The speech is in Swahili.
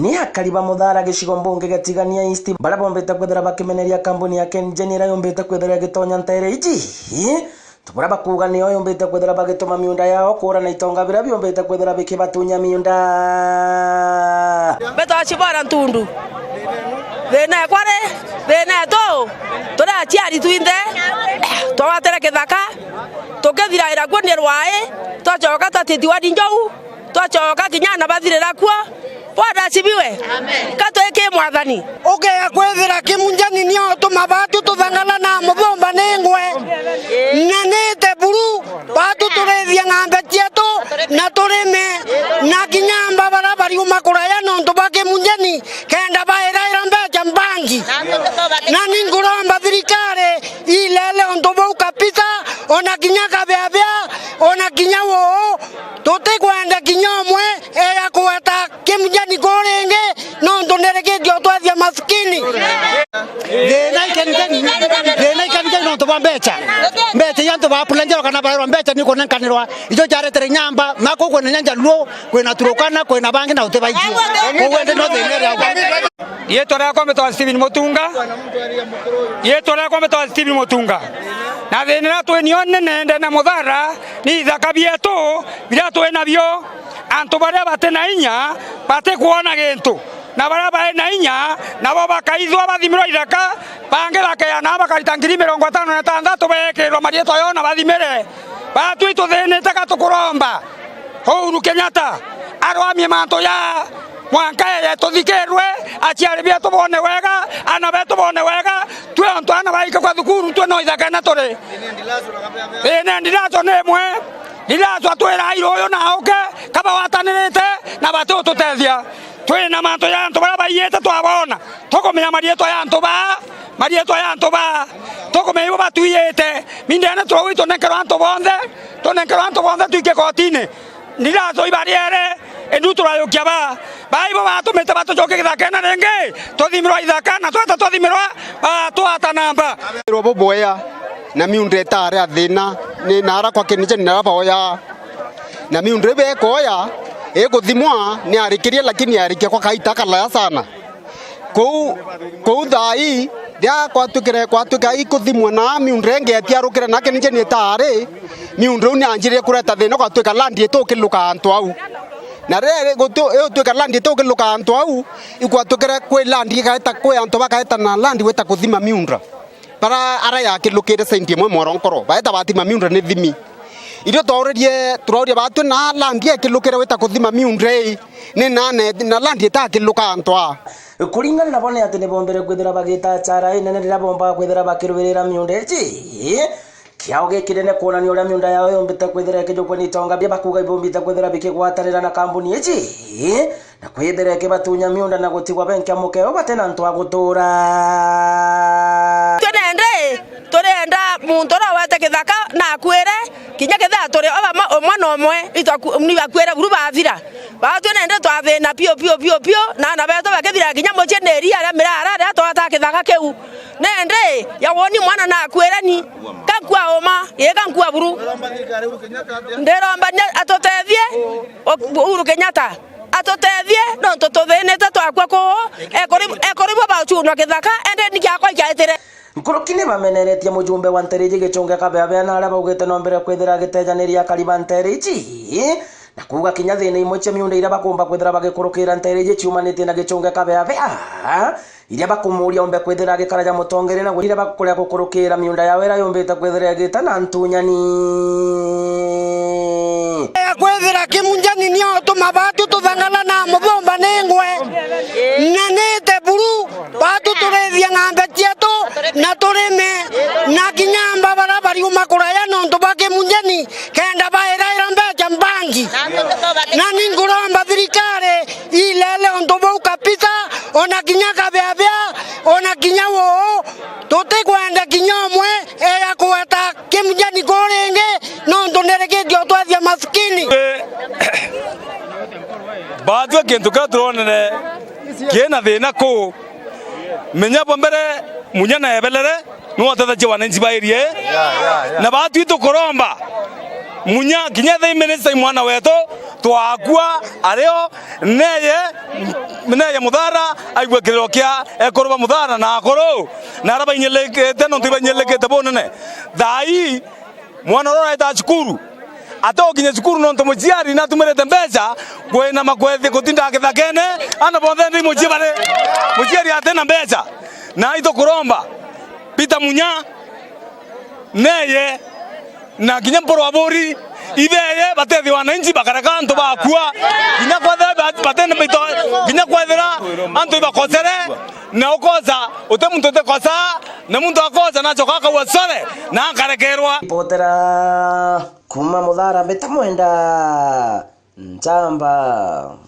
Ni hakariba muthara gicigo mbunge gatigania East barabombete kwethera bakimeneria kambuni ya KenGen ira yombete kwethera gitonya ntere iji tubura bakuga ni yombete kwethera bagituma miunda yao kura na itonga bira byombete kwethera bikibatunya miunda beto achibara ntundu bena kware bena to tora chiari tuinde twatere kithaka tukethira ira kwone rwae twachoka tatitiwadi njau twachoka kinyana bathirira kwa Bwana asibiwe. Amen. Kato eke mwathani. Ogeya kwethira KenGen nio tumabatu tuthangala na mubomba nengwe. Nanete buru batu turethia ng'ambe cietu na turime na kinyamba bara bari umakuraya nontu ba KenGen kenda baira mbeca mbangi. Na ninguromba thirikari ilele onto bau kapita ona kinyaka bebea ona kinyawo tutikwenda kinyomwe eya kweta KenGen gorenge nondo neregedio twathia maskini thina KenGen nondo bambecha mbecha yanto ba pulenjero kana ba mbecha niko nankanirwa ijo jaretere nyamba mako kwena nyanja luo kwena turukana kwena bangi na utebaijio kwende no thenere agwa yetora kwa metoa Steven Mutunga na thina twenionne nende na muthara ni thaka bietu bira twena bio antu baria batena inya bate kuona gintu na baria baina inya nabo bakaithwa bathimirwa ithaka bange bakeana bakarita 56,000 bekirwa marieto yona bathimire batu ituthinite gatukuromba Uhuru Kenyatta arwamie manto ya mwanka ye tuthikirwe aciari bia tubone wega ana betu bone wega twe onto ana baika kwa thukuru twe no ithaka na tore ene ndilazo nemwe ndilazo twera iro yo na oke kaba watanirite na batu tutethia twe na manto ya anto bara bayete twabona tokomenya marieto ya anto ba tokomenya batuyete mindene twawito nenkero anto bonde tuike kotine ndilazo ibariere endutura yo kiaba baibo batumete batojoke githakena renge tuthimirwa ithakana twathimirwa twata namba robo boya na miundre tare athina ni nara kwa KenGen na boya na miundre be koya eguthimwa ni arikirie lakini arikia kwa kaita kala sana kou thai ya kwatukira ikuthimwa na miundre ngetia rukira na KenGen tare miundre ni anjire kureta thina kwatuka landi itukiluka antu au na rere goto tweka landi tukiluka antu au ikwatukira kwe landi gaita kwe antu bakaita na landi weta kuthima miundra para ara ya kilukire senti mwe moronkoro baita batima miundra ni thimi irio turorie batu na landi ya kilukire weta kuthima miundre ni nane na landi ta kiluka antu a kuringana na bone atene bombere kwethera bagita chara inene rira bomba kwethera bakirubirira miundre ji kiao gikirene kuonania uria miunda yao yombite kwethera kijukwe ni tonga bia bakuga ibombite kwethera bikigwatanira na kambuni iji na kwethera kibatunya miunda na gutigwa benkia mukeo batena ntu agutura turenda muntu ora wete kithaka na kwire kinya kitha turi oba omwana omwe ni bakwire buru bavira batwenende twathina pio na beto bakithira kinya mocheneria ara mirara ara twata kithaka keu nende ya woni mwana na kwirani kankwa oma ye kankwa buru nderomba atotethie Uhuru Kenyatta atotethie no tututhinite twakwa ko ekoribo bachunwa kithaka ende ni kyakwa kyaitire Nkurukine bameneretie mujumbe wa Ntereji gichonge kabebe na araba ugete nombere kwethera gitejaniria kariba Ntereji na kuga kinya thina imwe cia miunda ira bakumba kwethera bagikurukira Ntereji ciumanite na gichonge kabebe iria bakumuria ombe kwethera gikaraja mutongere na gurira bakuria gukurukira miunda yawe ira yombete kwethera gitana ntunyani kwethira KenGen nio tumabatu tuthangala na mubomba nengwe nanete buru batu turethia ng'ambe cietu na turime na kinyamba bara bari umakuraya nontu ba KenGen kenda baira mbeca mbangi na ninguromba thirikari ilele onto bau kapita ona kinyaka bebea ona kinyawo tutikwenda kinyomwe eya kweta KenGen gorenge nondo neregedio twathia maskini baadwe kintu katuronere kiena thina ku menya bombere munyana ebelere no tata je wananchi bairie na batu itukoromba munya kinya the minister mwana wetu twakua areo neye muthara aigwe kiriro kia ekoroba muthara na akoro na araba inyelekete no tibanyelekete bonene thai mwana rora ita cukuru atokinya cukuru no ntomuciari na tumerete mbeca kwena makwethi gutinda githakene ana bonthe ndi muciari muciari atena mbeca na ito kuromba Peter Munya neye na kinya mporo abori ibeye batethi wananchi bakaraka antu bakua kinya kwathe batene bito kinya kwathera antu bakosere na ukoza utemuntu tekosa na muntu akoza na chokaka wasore na akarekerwa potera kuma muthara betamwenda Njamba.